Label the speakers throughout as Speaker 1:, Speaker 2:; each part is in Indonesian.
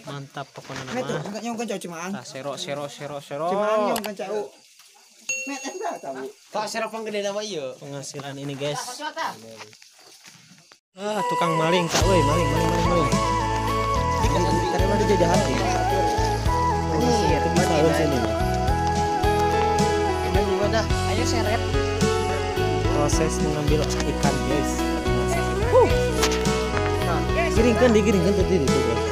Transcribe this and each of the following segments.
Speaker 1: Mantap pokoknya
Speaker 2: Met tuh,
Speaker 1: nama.
Speaker 2: enggak nyongkan cau cimaan.
Speaker 1: Sero.
Speaker 2: Cimaan nyongkan cau. Met enggak tahu.
Speaker 3: Pak serap gede nama iya.
Speaker 1: Penghasilan ini guys. Tukang maling kak, woi maling.
Speaker 2: Karena ada jajahan sih.
Speaker 1: Ini tahun sini.
Speaker 3: Ayo seret.
Speaker 1: Proses mengambil ikan guys. Giringkan tadi itu guys.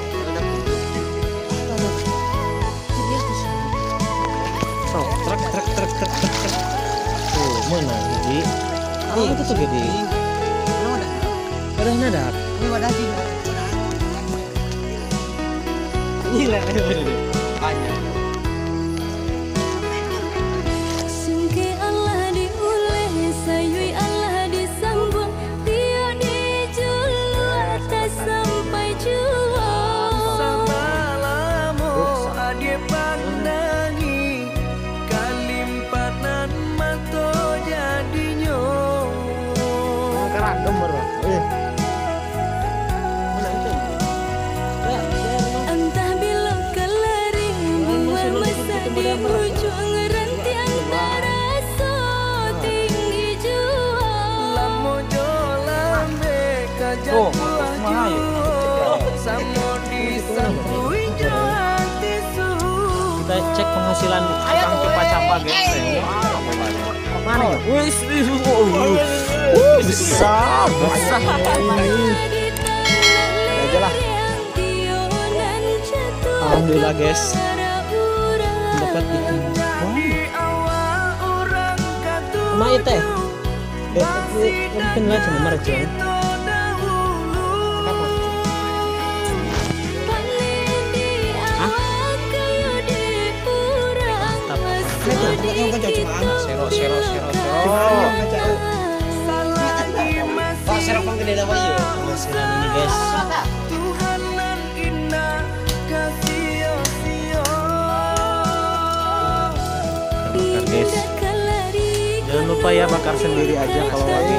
Speaker 1: So, truk. Tuh, mana hiji? Itu tuh gede. Udah nadak.
Speaker 2: Ini wadah sih.
Speaker 1: Gila.
Speaker 3: Banyak.
Speaker 4: Singke Allah diuleh, sayui Allah disambung, dia dijulu atas sampai jua.
Speaker 5: Samalamo adie pandangi kalimpanan mato jadinyo.
Speaker 1: Keragam baru.
Speaker 4: Entah bila kelaring bunga masa di ujung ranting antara so tinggi jua.
Speaker 5: Lamo jolambe kajak buah juo samo disambui jo hati su.
Speaker 1: Kita cek penghasilan tukang coba-coba guys. Mana ya? Besar. Aja lah. Alhamdulillah guys. Dapat ikan. Sama itu. Mungkin lah cuma merjang.
Speaker 2: Met tuh, enggak nyongkan cau cimaan.
Speaker 1: Sero.
Speaker 2: Nyongkan cau.
Speaker 3: Pak serap gede nama iya.
Speaker 1: Penghasilan ini guys.
Speaker 5: Tuhan nan indah kasih sio.
Speaker 1: Bakar guys. Jangan lupa ya bakar sendiri aja kalau lagi